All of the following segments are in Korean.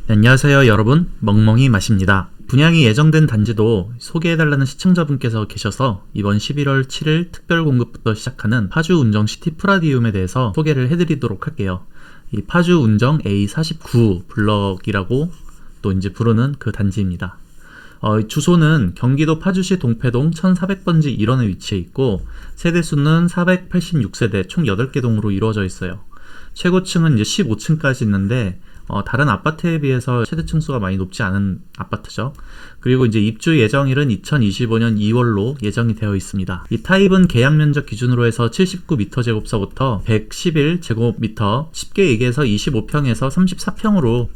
안녕하세요 여러분, 멍멍이 맛입니다. 분양이 예정된 단지도 소개해달라는 시청자분께서 계셔서 이번 11월 7일 특별 공급부터 시작하는 파주 운정 시티 프라디움에 대해서 소개를 해드리도록 할게요. 이 파주 운정 A49 블럭이라고 또 이제 부르는 그 단지입니다. 주소는 경기도 파주시 동패동 1400번지 1원에 위치해 있고 세대수는 486세대 총 8개 동으로 이루어져 있어요. 최고층은 이제 15층까지 있는데 다른 아파트에 비해서 최대층 수가 많이 높지 않은 아파트죠. 그리고 이제 입주 예정일은 2025년 2월로 예정이 되어 있습니다. 이 타입은 계약 면적 기준으로 해서 79m/제곱서부터 111제곱미터, 쉽게 얘기해서 25평에서 34평으로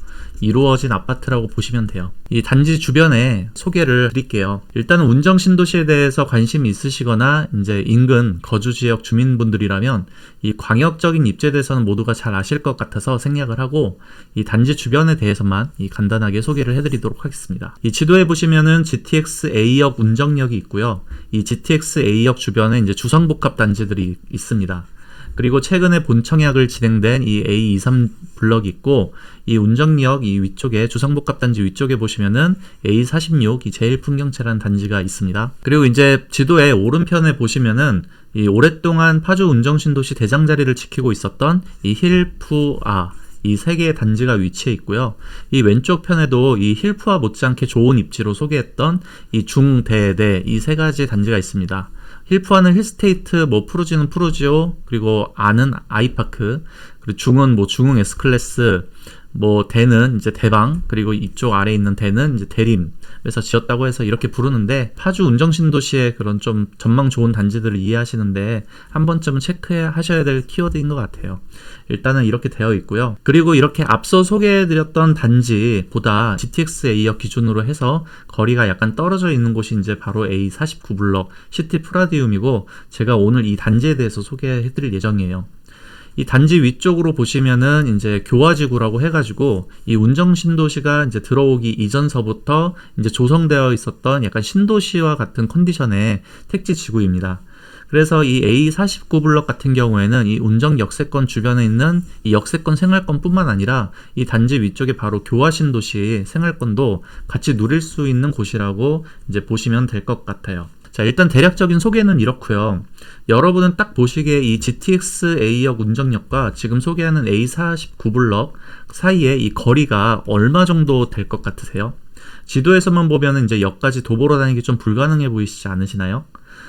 이루어진 아파트라고 보시면 돼요. 이 단지 주변에 소개를 드릴게요. 일단은 운정 신도시에 대해서 관심이 있으시거나 이제 인근 거주지역 주민분들이라면 이 광역적인 입지에 대해서는 모두가 잘 아실 것 같아서 생략을 하고 이 단지 주변에 대해서만 간단하게 소개를 해드리도록 하겠습니다. 이 지도에 보시면은 GTX A역 운정역이 있고요. 이 GTX A역 주변에 이제 주상복합 단지들이 있습니다. 그리고 최근에 본청약을 진행된 이 A23 블럭이 있고 이 운정역 이 위쪽에 주상복합 단지 위쪽에 보시면은 A46 이 제일풍경채라는 단지가 있습니다. 그리고 이제 지도의 오른편에 보시면은 이 오랫동안 파주 운정신도시 대장자리를 지키고 있었던 이 힐푸아 이 세 개의 단지가 위치해 있고요. 이 왼쪽 편에도 이 힐푸아 못지않게 좋은 입지로 소개했던 이 중대대 이 세 가지 단지가 있습니다. 힐푸아는 힐스테이트, 푸르지는 푸르지오, 그리고 아는 아이파크, 그리고 중은 중흥 S클래스, 대는 이제 대방, 그리고 이쪽 아래에 있는 대는 이제 대림에서 지었다고 해서 이렇게 부르는데 파주 운정신도시의 그런 좀 전망 좋은 단지들을 이해하시는데 한 번쯤은 체크하셔야 될 키워드인 것 같아요. 일단은 이렇게 되어 있고요. 그리고 이렇게 앞서 소개해드렸던 단지보다 GTX A역 기준으로 해서 거리가 약간 떨어져 있는 곳이 이제 바로 A49 블럭 시티 프라디움이고 제가 오늘 이 단지에 대해서 소개해드릴 예정이에요. 이 단지 위쪽으로 보시면은 이제 교화지구라고 해가지고 이 운정신도시가 이제 들어오기 이전서부터 이제 조성되어 있었던 약간 신도시와 같은 컨디션의 택지지구입니다. 그래서 이 A49 블럭 같은 경우에는 이 운정 역세권 주변에 있는 이 역세권 생활권뿐만 아니라 이 단지 위쪽에 바로 교화신도시 생활권도 같이 누릴 수 있는 곳이라고 이제 보시면 될 것 같아요. 자, 일단 대략적인 소개는 이렇고요. 여러분은 딱 보시기에 이 GTX A역 운정역과 지금 소개하는 A49 블럭 사이에 이 거리가 얼마 정도 될 것 같으세요? 지도에서만 보면은 이제 역까지 도보로 다니기 좀 불가능해 보이시지 않으시나요?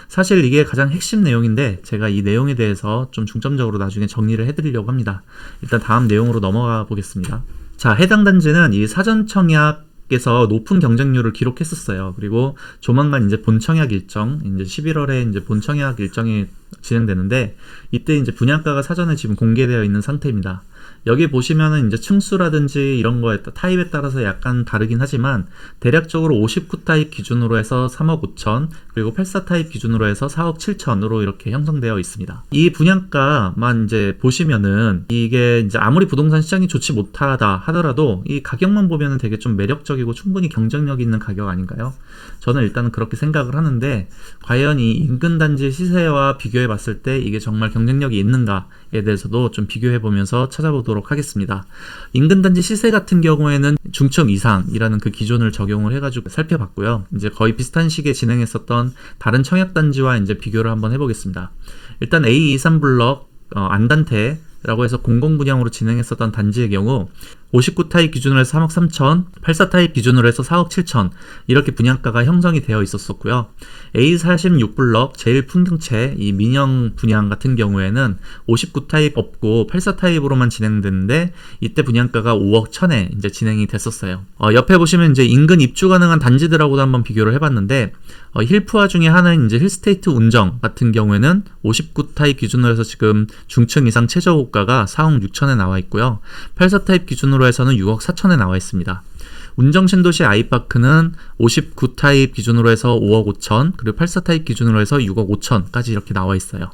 사실 이게 가장 핵심 내용인데 제가 이 내용에 대해서 좀 중점적으로 나중에 정리를 해드리려고 합니다. 일단 다음 내용으로 넘어가 보겠습니다. 자, 해당 단지는 이 사전청약 께서 높은 경쟁률을 기록했었어요. 그리고 조만간 이제 본청약 일정, 이제 11월에 이제 본청약 일정이 진행되는데 이때 이제 분양가가 사전에 지금 공개되어 있는 상태입니다. 여기 보시면은 이제 층수라든지 이런 거에 타입에 따라서 약간 다르긴 하지만 대략적으로 59 타입 기준으로 해서 3억 5천, 그리고 84 타입 기준으로 해서 4억 7천으로 이렇게 형성되어 있습니다. 이 분양가만 이제 보시면은 이게 이제 아무리 부동산 시장이 좋지 못하다 하더라도 이 가격만 보면은 되게 좀 매력적이고 충분히 경쟁력 있는 가격 아닌가요? 저는 일단은 그렇게 생각을 하는데 과연 이 인근 단지 시세와 비교해 봤을 때 이게 정말 경쟁력이 있는가에 대해서도 좀 비교해 보면서 찾아보도록 하겠습니다. 인근 단지 시세 같은 경우에는 중층 이상이라는 그 기준을 적용을 해가지고 살펴봤고요. 이제 거의 비슷한 시기에 진행했었던 다른 청약 단지와 이제 비교를 한번 해보겠습니다. 일단 A23 블럭 안단테라고 해서 공공분양으로 진행했었던 단지의 경우 59 타입 기준으로 해서 3억 3천, 84 타입 기준으로 해서 4억 7천 이렇게 분양가가 형성이 되어 있었고요. A46 블럭 제일풍경채 이 민영 분양 같은 경우에는 59 타입 없고 84 타입으로만 진행됐는데 이때 분양가가 5억 1천에 이제 진행이 됐었어요. 옆에 보시면 이제 인근 입주 가능한 단지들하고도 한번 비교를 해봤는데 힐푸아 중에 하나인 이제 힐스테이트 운정 같은 경우에는 59 타입 기준으로 해서 지금 중층 이상 최저고가가 4억 6천에 나와 있고요. 84 타입 기준으로 해서는 6억 4천에 나와 있습니다. 운정신도시 아이파크는 59 타입 기준으로 해서 5억 5천, 그리고 84 타입 기준으로 해서 6억 5천까지 이렇게 나와 있어요.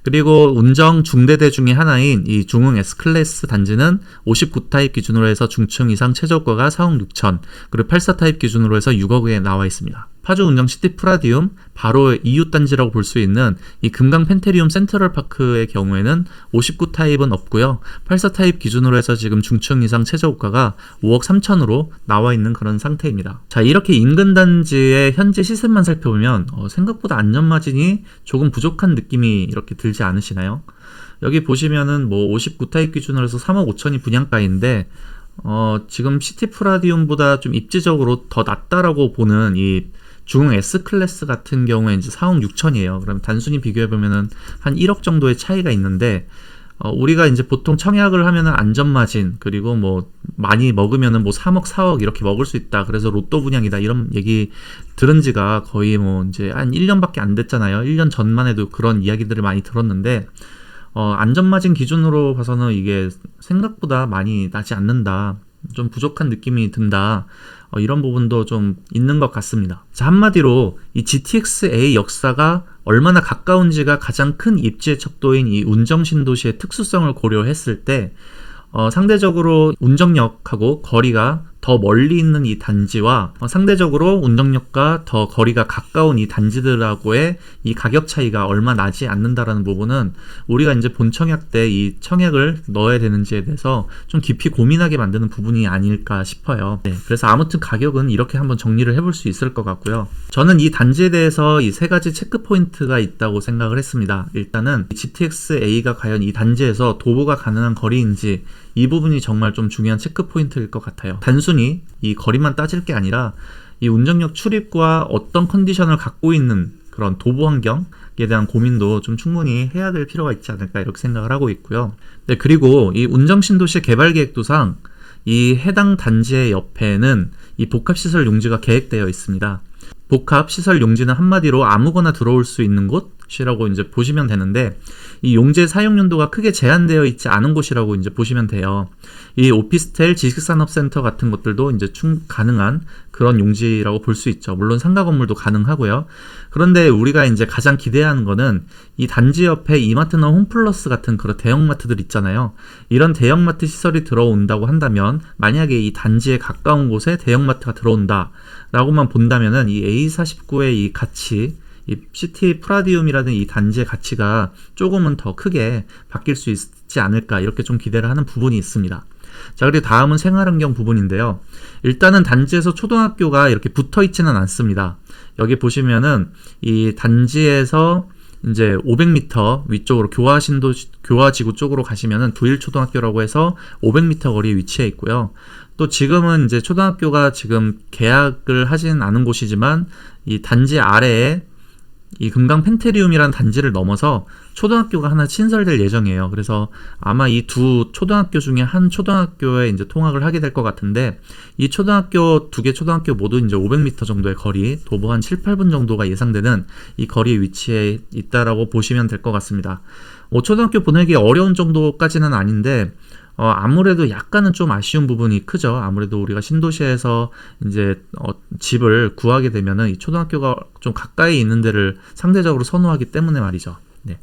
그리고 운정 중대대 중에 하나인 이 중흥 S클래스 단지는 59 타입 기준으로 해서 중층 이상 최저가가 4억 6천, 그리고 84 타입 기준으로 해서 6억에 나와 있습니다. 파주 운정 시티 프라디움 바로 이웃 단지라고 볼 수 있는 이 금강 펜테리움 센트럴파크의 경우에는 59 타입은 없고요. 84 타입 기준으로 해서 지금 중층 이상 최저고가가 5억 3천으로 나와 있는 그런 상태입니다. 자, 이렇게 인근 단지의 현재 시세만 살펴보면 생각보다 안전마진이 조금 부족한 느낌이 이렇게 들지 않으시나요? 여기 보시면은 뭐 59 타입 기준으로 해서 3억 5천이 분양가인데 지금 시티 프라디움보다 좀 입지적으로 더 낫다라고 보는 이 중흥 S클래스 같은 경우에 이제 4억 6천이에요. 그럼 단순히 비교해보면은 한 1억 정도의 차이가 있는데, 우리가 이제 보통 청약을 하면은 안전마진, 그리고 뭐 많이 먹으면은 뭐 3억, 4억 이렇게 먹을 수 있다. 그래서 로또 분양이다. 이런 얘기 들은 지가 거의 뭐 이제 한 1년밖에 안 됐잖아요. 1년 전만 해도 그런 이야기들을 많이 들었는데, 안전마진 기준으로 봐서는 이게 생각보다 많이 나지 않는다. 좀 부족한 느낌이 든다. 이런 부분도 좀 있는 것 같습니다. 자, 한마디로 이 GTX-A 역사가 얼마나 가까운지가 가장 큰 입지의 척도인 이 운정신도시의 특수성을 고려했을 때 상대적으로 운정역하고 거리가 더 멀리 있는 이 단지와 상대적으로 운정역과 더 거리가 가까운 이 단지들하고의 이 가격 차이가 얼마 나지 않는다라는 부분은 우리가 이제 본 청약 때 이 청약을 넣어야 되는지에 대해서 좀 깊이 고민하게 만드는 부분이 아닐까 싶어요. 네, 그래서 아무튼 가격은 이렇게 한번 정리를 해볼 수 있을 것 같고요. 저는 이 단지에 대해서 이 세 가지 체크 포인트가 있다고 생각을 했습니다. 일단은 GTX-A가 과연 이 단지에서 도보가 가능한 거리인지, 이 부분이 정말 좀 중요한 체크 포인트일 것 같아요. 단순히 이 거리만 따질 게 아니라 이 운정역 출입구와 어떤 컨디션을 갖고 있는 그런 도보 환경에 대한 고민도 좀 충분히 해야 될 필요가 있지 않을까 이렇게 생각을 하고 있고요. 네, 그리고 이 운정신도시 개발계획도상 이 해당 단지의 옆에는 이 복합시설 용지가 계획되어 있습니다. 복합시설 용지는 한마디로 아무거나 들어올 수 있는 곳이라고 이제 보시면 되는데, 이 용지의 사용 연도가 크게 제한되어 있지 않은 곳이라고 이제 보시면 돼요. 이 오피스텔, 지식산업센터 같은 것들도 이제 가능한 그런 용지라고 볼 수 있죠. 물론 상가 건물도 가능하고요. 그런데 우리가 이제 가장 기대하는 거는 이 단지 옆에 이마트나 홈플러스 같은 그런 대형마트들 있잖아요. 이런 대형마트 시설이 들어온다고 한다면, 만약에 이 단지에 가까운 곳에 대형마트가 들어온다 라고만 본다면은 이 A49의 이 가치, 이 시티 프라디움이라는 이 단지의 가치가 조금은 더 크게 바뀔 수 있지 않을까 이렇게 좀 기대를 하는 부분이 있습니다. 자, 그리고 다음은 생활환경 부분인데요. 일단은 단지에서 초등학교가 이렇게 붙어 있지는 않습니다. 여기 보시면은 이 단지에서 이제 500m 위쪽으로 교화지구 쪽으로 가시면은 두일초등학교라고 해서 500m 거리에 위치해 있고요. 또 지금은 이제 초등학교가 지금 개학을 하진 않은 곳이지만, 이 단지 아래에 이 금강 펜테리움이라는 단지를 넘어서 초등학교가 하나 신설될 예정이에요. 그래서 아마 이 두 초등학교 중에 한 초등학교에 이제 통학을 하게 될 것 같은데, 이 초등학교, 두 개 초등학교 모두 이제 500m 정도의 거리, 도보 한 7, 8분 정도가 예상되는 이 거리에 위치해 있다라고 보시면 될 것 같습니다. 초등학교 보내기 어려운 정도까지는 아닌데, 아무래도 약간은 좀 아쉬운 부분이 크죠. 아무래도 우리가 신도시에서 이제 집을 구하게 되면은 이 초등학교가 좀 가까이 있는 데를 상대적으로 선호하기 때문에 말이죠. 네.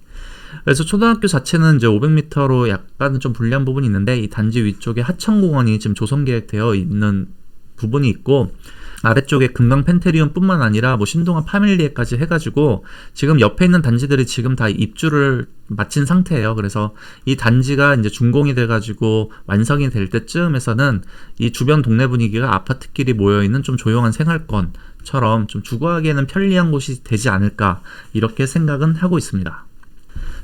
그래서 초등학교 자체는 이제 500m로 약간 좀 불리한 부분이 있는데, 이 단지 위쪽에 하천공원이 지금 조성 계획되어 있는 부분이 있고, 아래쪽에 금강 펜테리움 뿐만 아니라 뭐 신동아 파밀리에까지 해가지고 지금 옆에 있는 단지들이 지금 다 입주를 마친 상태예요. 그래서 이 단지가 이제 준공이 돼가지고 완성이 될 때쯤에서는 이 주변 동네 분위기가 아파트끼리 모여있는 좀 조용한 생활권처럼 좀 주거하기에는 편리한 곳이 되지 않을까 이렇게 생각은 하고 있습니다.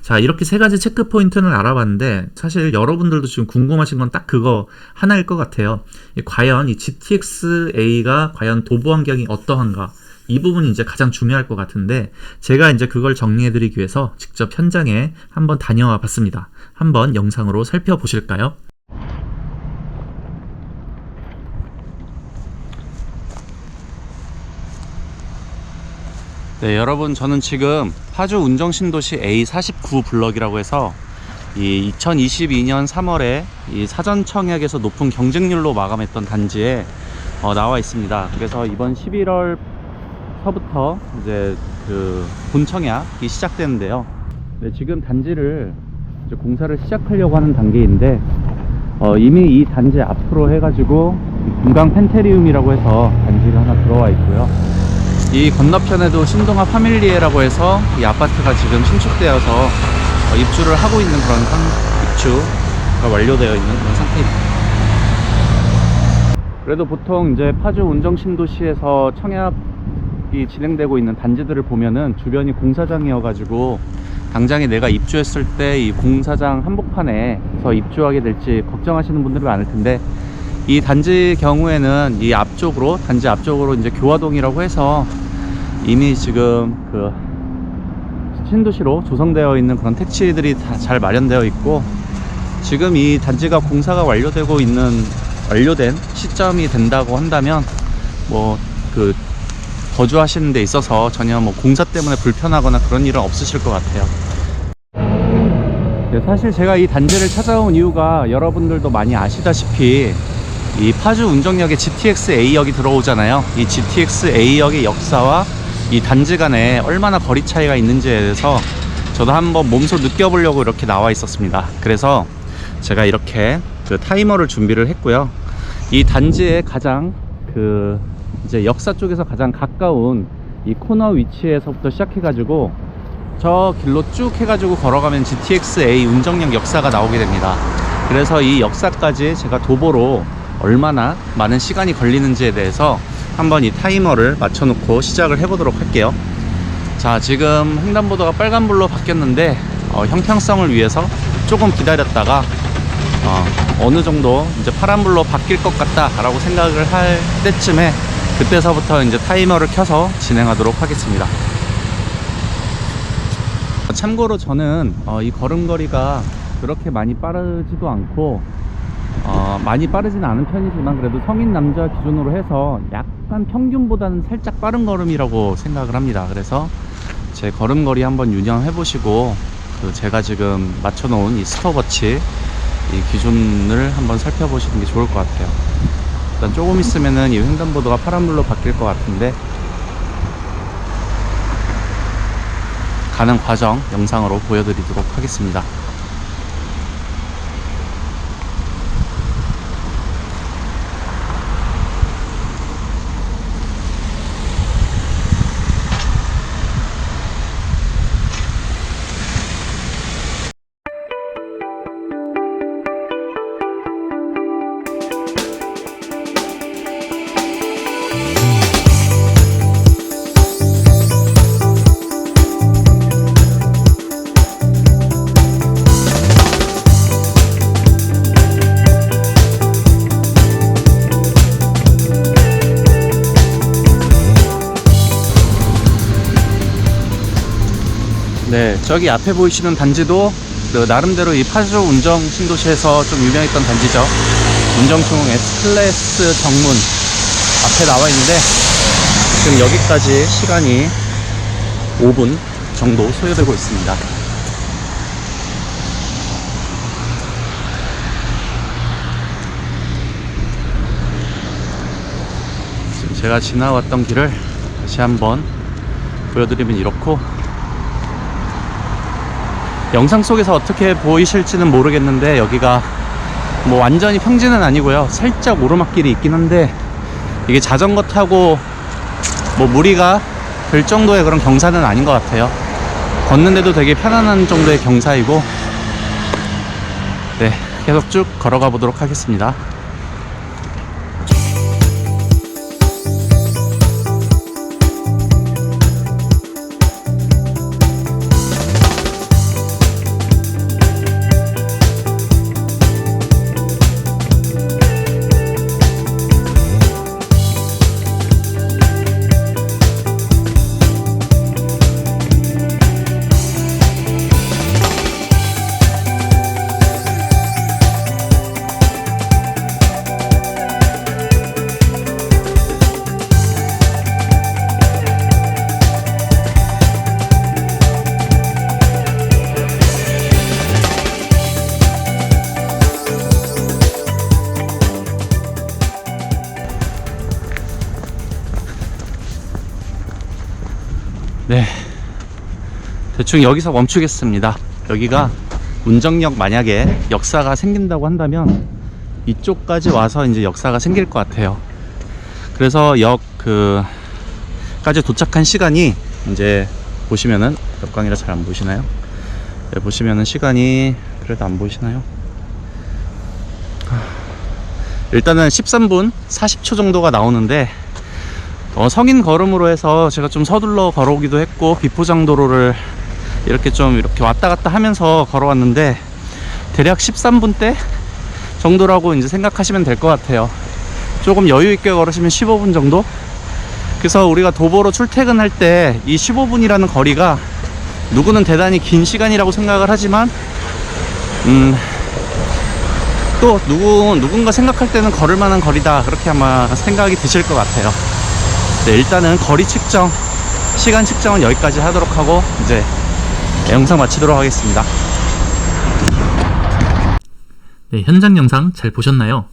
자, 이렇게 세 가지 체크 포인트는 알아봤는데, 사실 여러분들도 지금 궁금하신 건 딱 그거 하나일 것 같아요. 과연 이 GTX-A가 과연 도보 환경이 어떠한가, 이 부분이 이제 가장 중요할 것 같은데, 제가 이제 그걸 정리해드리기 위해서 직접 현장에 한번 다녀와 봤습니다. 한번 영상으로 살펴보실까요? 네, 여러분, 저는 지금 파주 운정신도시 A49 블럭이라고 해서 이 2022년 3월에 이 사전 청약에서 높은 경쟁률로 마감했던 단지에 나와 있습니다. 그래서 이번 11월서부터 이제 그 본 청약이 시작되는데요. 네, 지금 단지를 이제 공사를 시작하려고 하는 단계인데, 이미 이 단지 앞으로 해가지고 금강 펜테리움이라고 해서 단지가 하나 들어와 있고요. 이 건너편에도 신동아 파밀리에라고 해서 이 아파트가 지금 신축되어서 입주를 하고 있는 그런 입주가 완료되어 있는 그런 상태입니다. 그래도 보통 이제 파주 운정신도시에서 청약이 진행되고 있는 단지들을 보면은 주변이 공사장이어 가지고 당장에 내가 입주했을 때 이 공사장 한복판에서 입주하게 될지 걱정하시는 분들이 많을 텐데, 이 단지 경우에는 이 앞쪽으로, 단지 앞쪽으로 이제 교화동이라고 해서 이미 지금 그 신도시로 조성되어 있는 그런 택지들이 다 잘 마련되어 있고, 지금 이 단지가 공사가 완료된 시점이 된다고 한다면 뭐 그 거주하시는 데 있어서 전혀 뭐 공사 때문에 불편하거나 그런 일은 없으실 것 같아요. 네, 사실 제가 이 단지를 찾아온 이유가 여러분들도 많이 아시다시피 이 파주 운정역에 GTX A역이 들어오잖아요. 이 GTX A역의 역사와 이 단지 간에 얼마나 거리 차이가 있는지에 대해서 저도 한번 몸소 느껴보려고 이렇게 나와 있었습니다. 그래서 제가 이렇게 그 타이머를 준비를 했고요. 이 단지의 가장 이제 역사 쪽에서 가장 가까운 이 코너 위치에서부터 시작해가지고 저 길로 쭉 해가지고 걸어가면 GTX A 운정역 역사가 나오게 됩니다. 그래서 이 역사까지 제가 도보로 얼마나 많은 시간이 걸리는지에 대해서 한번 이 타이머를 맞춰놓고 시작을 해보도록 할게요. 자, 지금 횡단보도가 빨간불로 바뀌었는데 형평성을 위해서 조금 기다렸다가 어느 정도 이제 파란불로 바뀔 것 같다 라고 생각을 할 때쯤에 그때서부터 이제 타이머를 켜서 진행하도록 하겠습니다. 참고로 저는 이 걸음걸이가 그렇게 많이 빠르지도 않고 많이 빠르진 않은 편이지만 그래도 성인 남자 기준으로 해서 약간 평균보다는 살짝 빠른 걸음이라고 생각을 합니다. 그래서 제 걸음걸이 한번 유념해 보시고 제가 지금 맞춰놓은 이 스톱워치 이 기준을 한번 살펴보시는 게 좋을 것 같아요. 일단 조금 있으면은 이 횡단보도가 파란불로 바뀔 것 같은데, 가는 과정 영상으로 보여드리도록 하겠습니다. 네, 저기 앞에 보이시는 단지도 나름대로 이 파주 운정 신도시에서 좀 유명했던 단지죠. 운정총 S클래스 정문 앞에 나와 있는데, 지금 여기까지 시간이 5분 정도 소요되고 있습니다. 지금 제가 지나왔던 길을 다시 한번 보여드리면 이렇고, 영상 속에서 어떻게 보이실지는 모르겠는데 여기가 뭐 완전히 평지는 아니고요, 살짝 오르막길이 있긴 한데 이게 자전거 타고 뭐 무리가 될 정도의 그런 경사는 아닌 것 같아요. 걷는데도 되게 편안한 정도의 경사이고, 네, 계속 쭉 걸어가 보도록 하겠습니다. 네, 대충 여기서 멈추겠습니다. 여기가 운정역 만약에 역사가 생긴다고 한다면 이쪽까지 와서 이제 역사가 생길 것 같아요. 그래서 그러니까 여기까지 도착한 시간이 이제 보시면은 역광이라 잘 안 보시나요? 네, 보시면은 시간이 그래도 안 보이시나요? 일단은 13분 40초 정도가 나오는데 성인 걸음으로 해서 제가 좀 서둘러 걸어오기도 했고 비포장도로를 이렇게 왔다 갔다 하면서 걸어왔는데 대략 13분대 정도라고 이제 생각하시면 될 것 같아요. 조금 여유 있게 걸으시면 15분 정도? 그래서 우리가 도보로 출퇴근할 때 이 15분이라는 거리가 누구는 대단히 긴 시간이라고 생각을 하지만 또 누군가 생각할 때는 걸을 만한 거리다, 그렇게 아마 생각이 드실 것 같아요. 네, 일단은 거리 측정, 시간 측정은 여기까지 하도록 하고 이제 영상 마치도록 하겠습니다. 네, 현장 영상 잘 보셨나요?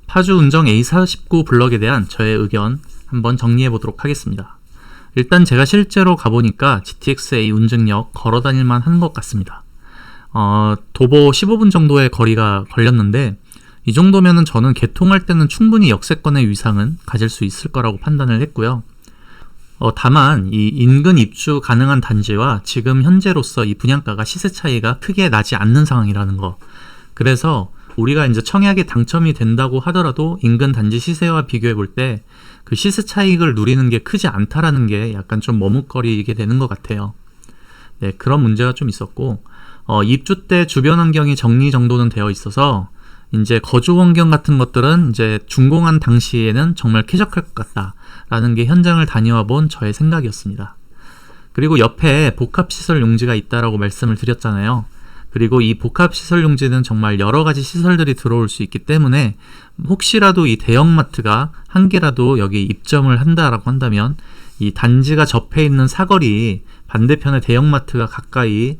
파주 운정 A49 블럭에 대한 저의 의견 한번 정리해 보도록 하겠습니다. 일단 제가 실제로 가보니까 GTX-A 운정역 걸어다닐만 한 것 같습니다. 도보 15분 정도의 거리가 걸렸는데 이 정도면은 저는 개통할 때는 충분히 역세권의 위상은 가질 수 있을 거라고 판단을 했고요. 다만 이 인근 입주 가능한 단지와 지금 현재로서 이 분양가가 시세 차이가 크게 나지 않는 상황이라는 거. 그래서 우리가 이제 청약에 당첨이 된다고 하더라도 인근 단지 시세와 비교해 볼 때 그 시세 차익을 누리는 게 크지 않다라는 게 약간 좀 머뭇거리게 되는 것 같아요. 네, 그런 문제가 좀 있었고, 입주 때 주변 환경이 정리 정도는 되어 있어서 이제 거주 환경 같은 것들은 이제 준공한 당시에는 정말 쾌적할 것 같다라는 게 현장을 다녀와 본 저의 생각이었습니다. 그리고 옆에 복합시설 용지가 있다라고 말씀을 드렸잖아요. 그리고 이 복합시설 용지는 정말 여러 가지 시설들이 들어올 수 있기 때문에 혹시라도 이 대형마트가 한 개라도 여기 입점을 한다라고 한다면 이 단지가 접해 있는 사거리 반대편에 대형마트가 가까이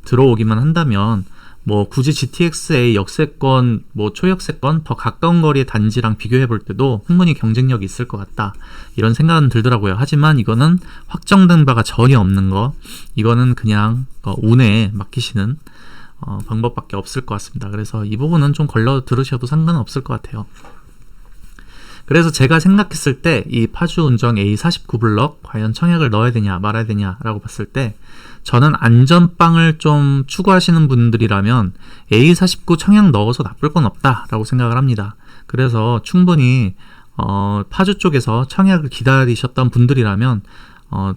들어오기만 한다면 뭐 굳이 GTX-A 역세권, 뭐 초역세권 더 가까운 거리의 단지랑 비교해 볼 때도 충분히 경쟁력이 있을 것 같다, 이런 생각은 들더라고요. 하지만 이거는 확정된 바가 전혀 없는 거, 이거는 그냥 운에 맡기시는 방법밖에 없을 것 같습니다. 그래서 이 부분은 좀 걸러 들으셔도 상관은 없을 것 같아요. 그래서 제가 생각했을 때 이 파주 운정 A49 블럭 과연 청약을 넣어야 되냐 말아야 되냐 라고 봤을 때 저는 안전빵을 좀 추구하시는 분들이라면 A49 청약 넣어서 나쁠 건 없다 라고 생각을 합니다. 그래서 충분히 파주 쪽에서 청약을 기다리셨던 분들이라면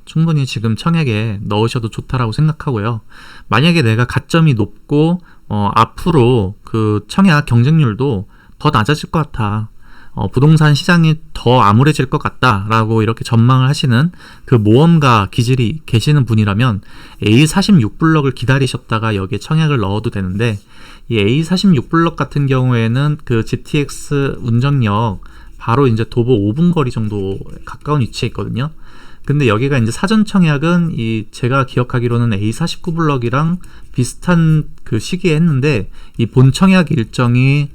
충분히 지금 청약에 넣으셔도 좋다라고 생각하고요. 만약에 내가 가점이 높고 앞으로 그 청약 경쟁률도 더 낮아질 것 같아, 부동산 시장이 더 암울해질 것 같다라고 이렇게 전망을 하시는 그 모험가 기질이 계시는 분이라면 A46 블럭을 기다리셨다가 여기에 청약을 넣어도 되는데, 이 A46 블럭 같은 경우에는 그 GTX 운정역 바로 이제 도보 5분 거리 정도 가까운 위치에 있거든요. 근데 여기가 이제 사전 청약은 제가 기억하기로는 A49 블럭이랑 비슷한 그 시기에 했는데 이 본 청약 일정이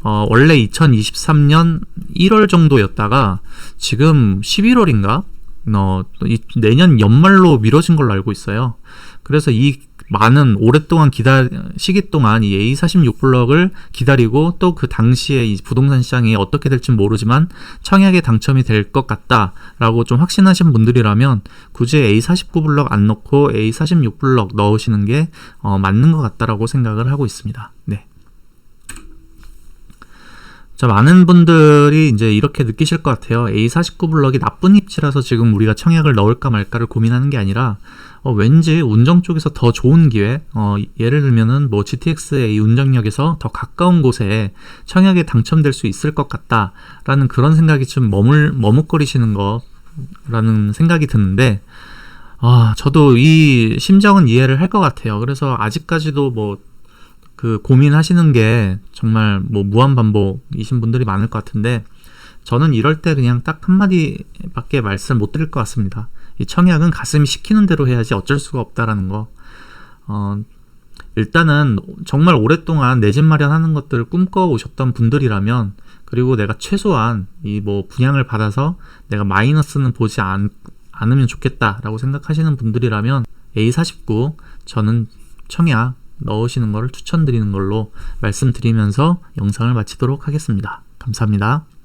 원래 2023년 1월 정도였다가 지금 11월인가? 내년 연말로 미뤄진 걸로 알고 있어요. 그래서 이 많은 오랫동안 시기 동안 이 A46 블럭을 기다리고 또 그 당시에 이 부동산 시장이 어떻게 될지 모르지만 청약에 당첨이 될 것 같다라고 좀 확신하신 분들이라면 굳이 A49 블럭 안 넣고 A46 블럭 넣으시는 게 맞는 것 같다라고 생각을 하고 있습니다. 네. 자, 많은 분들이 이제 이렇게 느끼실 것 같아요. A49 블럭이 나쁜 입지라서 지금 우리가 청약을 넣을까 말까를 고민하는 게 아니라 왠지 운정 쪽에서 더 좋은 기회, 예를 들면은 뭐 GTX-A 운정역에서 더 가까운 곳에 청약에 당첨될 수 있을 것 같다라는 그런 생각이 좀 머뭇거리시는 거라는 생각이 드는데, 저도 이 심정은 이해를 할 것 같아요. 그래서 아직까지도 그 고민하시는 게 정말 무한반복이신 분들이 많을 것 같은데, 저는 이럴 때 그냥 딱 한마디밖에 말씀 못 드릴 것 같습니다. 이 청약은 가슴이 시키는 대로 해야지 어쩔 수가 없다라는 거. 일단은 정말 오랫동안 내 집 마련하는 것들을 꿈꿔 오셨던 분들이라면, 그리고 내가 최소한 분양을 받아서 내가 마이너스는 보지 않으면 좋겠다라고 생각하시는 분들이라면 A49 저는 청약 넣으시는 것을 추천드리는 걸로 말씀드리면서 영상을 마치도록 하겠습니다. 감사합니다.